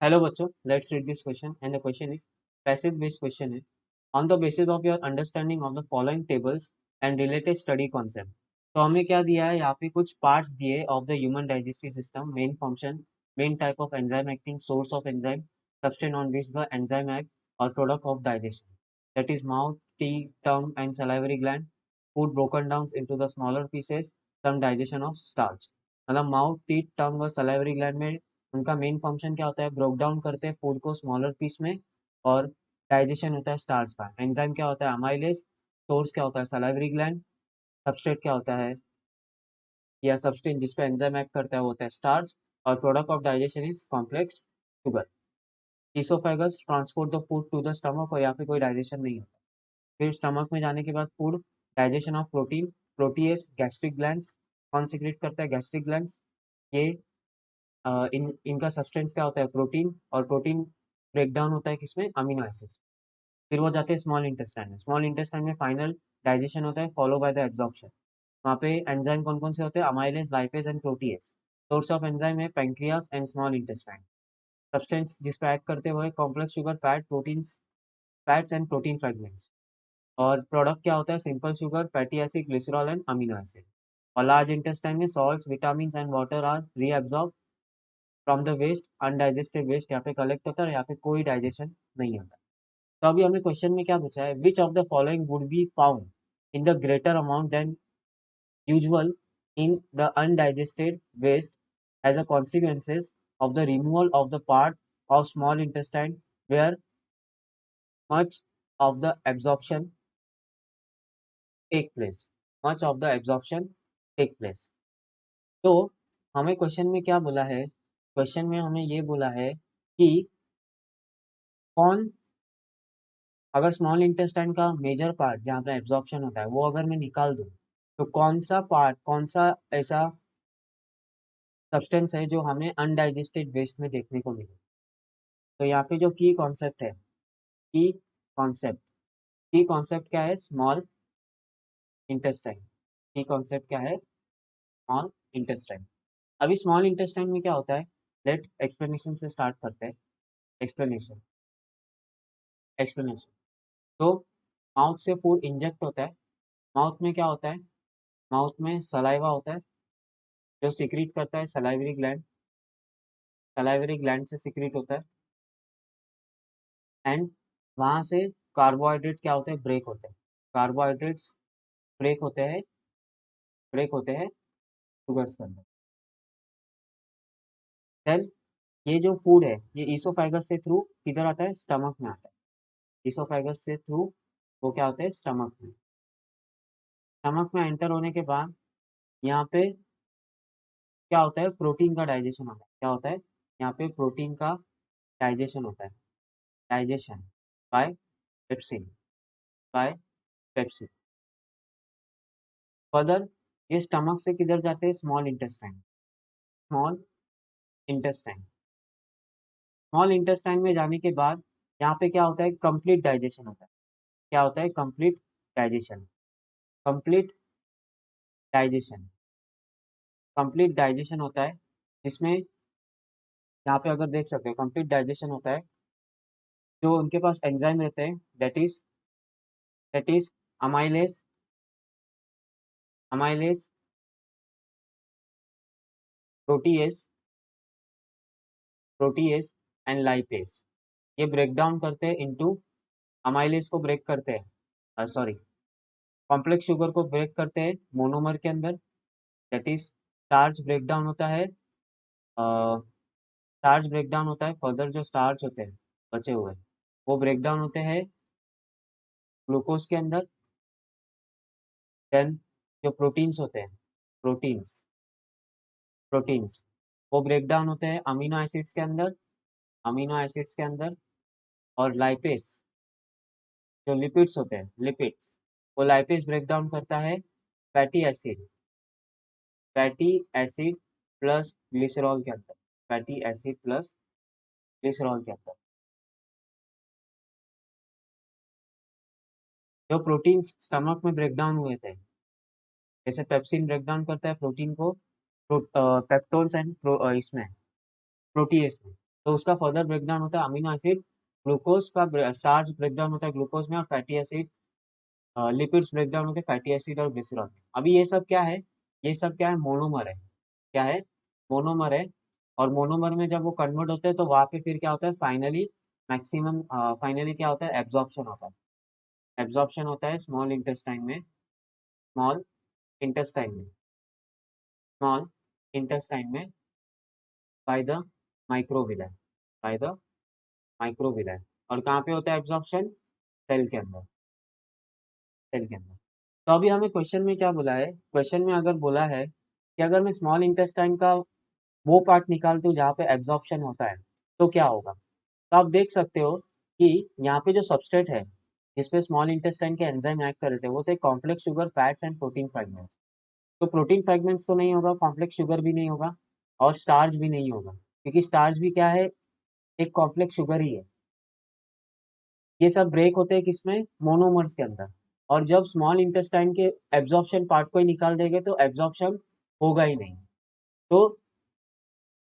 Hello बच्चों, let's read this question and the question is passage based question है। On the basis of your understanding of the following tables and related study concept. तो हमें क्या दिया है यहाँ पे, कुछ पार्ट्स दिए of the human digestive system, main function, main type of enzyme acting, source of enzyme, substance on which the enzyme act और product of digestion, that is mouth, teeth, tongue and salivary gland, food broken down into the smaller pieces, some digestion of starch. मतलब mouth, teeth, tongue और salivary gland में उनका main function क्या होता है, broke down करते हैं food को स्मॉलर पीस में, और डाइजेशन होता है स्टार्च का। एंजाइम क्या होता है, अमाइलेज। सोर्स क्या होता है, सलाइवरी ग्लैंड। सबस्ट्रेट क्या होता है, या सबस्टेंस जिस पे एंजाइम एक्ट करता है वो होता है स्टार्च। और product of digestion is complex sugar. Oesophagus transport the food to the stomach, और यहाँ पे कोई डाइजेशन नहीं होता। फिर स्टमक में जाने के बाद food, digestion of protein, protease, gastric glands. कौन सिक्रेट करता है, गैस्ट्रिक ग्लैंड्स। ये इनका सब्सटेंस क्या होता है, प्रोटीन, और प्रोटीन ब्रेक डाउन होता है किसमें, अमीनो एसिड्स। फिर वो जाते हैं स्मॉल इंटेस्टाइन में। स्मॉल इंटेस्टाइन में फाइनल डाइजेशन होता है, फॉलो बाय द एब्जॉर्प्शन। वहाँ पे एंजाइम कौन कौन से होते हैं, amylase, lipase and protease. Source of enzyme है pancreas and small intestine. Substance जिस पे एक्ट करते हैं वो है complex sugar, fat, proteins, fats and protein fragments. और प्रोडक्ट क्या होता है, simple sugar, fatty acid, glycerol and amino acid. और लार्ज इंटेस्टाइन में salts, vitamin and water are reabsorb from the waste. Undigested waste यहाँ पे कलेक्ट होता है, और यहाँ पे कोई डाइजेशन नहीं होता। तो अभी हमें क्वेश्चन में क्या पूछा है, which of the following would be found in the greater amount than usual in the undigested waste as a consequences of the removal of the part of small intestine where much of the absorption take place, much of the absorption take place। तो हमें question में क्या बोला है, question में हमें ये बोला है कि कौन, अगर स्मॉल इंटेस्टाइन का मेजर पार्ट जहाँ पे एब्जॉर्प्शन होता है वो अगर मैं निकाल दूँ, तो कौन सा पार्ट, कौन सा ऐसा सब्सटेंस है जो हमें अनडाइजेस्टेड वेस्ट में देखने को मिले। तो यहाँ पे जो की कॉन्सेप्ट है, की कॉन्सेप्ट, की कॉन्सेप्ट क्या है, स्मॉल इंटेस्टाइन। की कॉन्सेप्ट क्या है, स्मॉल इंटेस्टाइन। अभी स्मॉल इंटेस्टाइन में क्या होता है, लेट एक्सप्लेनेशन से स्टार्ट करते हैं। Explanation, explanation. तो माउथ से फूड इंजेक्ट होता है। माउथ में क्या होता है, माउथ में सलाइवा होता है जो सिक्रीट करता है सलाइवरी ग्लैंड। सलाइवरी ग्लैंड से सिक्रीट होता है, एंड वहाँ से कार्बोहाइड्रेट क्या होते हैं, ब्रेक होते हैं। कार्बोहाइड्रेट्स ब्रेक होते हैं, ब्रेक होते हैं शुगर्स के अंदर। देन ये जो फूड है ये ईसोफेगस से थ्रू किधर आता है, स्टमक में आता है। ईसोफेगस से थ्रू वो क्या होता है, स्टमक में। स्टमक में एंटर होने के बाद यहाँ पे क्या होता है, प्रोटीन का डाइजेशन होता है। क्या होता है, यहाँ पे प्रोटीन का डाइजेशन होता है। Digestion by pepsin, by pepsin. Further ये स्टमक से किधर जाते हैं, small intestine. Small intestine, small intestine में जाने के बाद यहाँ पे क्या होता है, कंप्लीट डाइजेशन होता है। क्या होता है, complete digestion. Complete digestion, complete digestion होता है, जिसमें यहाँ पे अगर देख सकते हो कंप्लीट डाइजेशन होता है। जो उनके पास एंजाइम रहते हैं, that is amylase, amylase, protease, protease and lipase. ये ब्रेक डाउन करते हैं इनटू, अमाइलेज को ब्रेक करते हैं, सॉरी, कॉम्प्लेक्स शुगर को ब्रेक करते हैं मोनोमर के अंदर। That is starch break down होता है, स्टार्च ब्रेक डाउन होता है। फर्दर जो स्टार्च होते हैं बचे हुए, वो ब्रेक डाउन होते हैं ग्लूकोज के अंदर। देन जो प्रोटीन्स होते हैं, प्रोटीन्स, प्रोटीन्स वो ब्रेक डाउन होते हैं अमीनो एसिड्स के अंदर, अमीनो एसिड्स के अंदर। और लाइपेज, जो लिपिड्स होते हैं, लिपिड्स, वो लाइपेज ब्रेक डाउन करता है fatty acid, fatty acid plus glycerol के अंदर, फैटी एसिड प्लस ग्लिसरॉल के अंदर। जो प्रोटीन्स स्टमक में ब्रेक डाउन हुए थे, जैसे पेप्सिन ब्रेक डाउन करता है प्रोटीन को, पेप्टोन्स एंड इसमें प्रोटीएस में। तो उसका फर्दर ब्रेकडाउन होता है अमीनो एसिड, ग्लूकोज का स्टार्च ब्रेकडाउन होता है ग्लूकोज में, और फैटी एसिड लिपिड्स ब्रेकडाउन होते हैं फैटी एसिड और ग्लिसरॉल में। अभी ये सब क्या है, ये सब क्या है, मोनोमर है। क्या है, मोनोमर है। और मोनोमर में जब वो कन्वर्ट होते हैं तो वहां पे फिर क्या होता है, फाइनली मैक्सिमम फाइनली क्या होता है, एब्जॉर्प्शन होता है। एब्जॉर्प्शन होता है स्मॉल इंटेस्टाइन में, स्मॉल इंटेस्टाइन में, स्मॉल इंटेस्टाइन में, by the microvilli, by the microvilli. और कहाँ पे होता है एब्जॉर्प्शन, सेल के अंदर, सेल के अंदर। तो अभी हमें क्वेश्चन में क्या बोला है, क्वेश्चन में अगर बोला है कि अगर मैं स्मॉल इंटेस्टाइन का वो पार्ट निकालते हो जहाँ पे एब्जॉर्प्शन होता है तो क्या होगा। तो आप देख सकते हो कि यहाँ पे जो सबस्ट्रेट है जिसपे स्मॉल इंटेस्टाइन के एंजाइम एक्ट कर रहे थे वो थे complex sugar, fats and protein fragments. तो प्रोटीन फ्रेगमेंट्स तो नहीं होगा, कॉम्प्लेक्स शुगर भी नहीं होगा, और स्टार्च भी नहीं होगा, क्योंकि स्टार्च भी क्या है, एक कॉम्प्लेक्स शुगर ही है। ये सब ब्रेक होते हैं किसमें, मोनोमर्स के अंदर। और जब स्मॉल इंटेस्टाइन के एब्जॉर्प्शन पार्ट को ही निकाल देंगे तो एब्जॉर्प्शन होगा ही नहीं। तो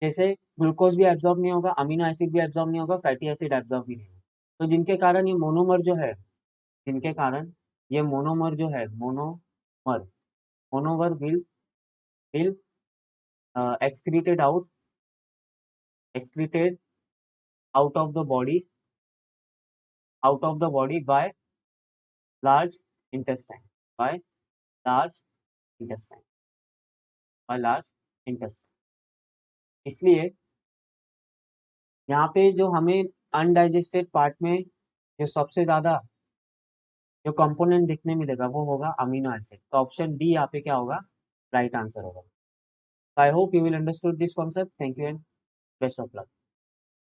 जैसे ग्लूकोज भी एब्जॉर्ब नहीं होगा, अमीनो एसिड भी एब्जॉर्ब नहीं होगा, फैटी एसिड एब्जॉर्ब भी नहीं होगा। तो जिनके कारण ये मोनोमर जो है, जिनके कारण ये मोनोमर जो है, monomer, monomer will excreted out, excreted out of the body, out of the body by large intestine, by large intestine, by large intestine। इसलिए यहाँ पे जो हमें अनडाइजेस्टेड पार्ट में जो सबसे ज्यादा जो कंपोनेंट दिखने मिलेगा वो होगा अमीनो एसिड। तो ऑप्शन डी यहाँ पे क्या होगा, राइट आंसर होगा। I hope you will understood this concept. Thank you and best of luck.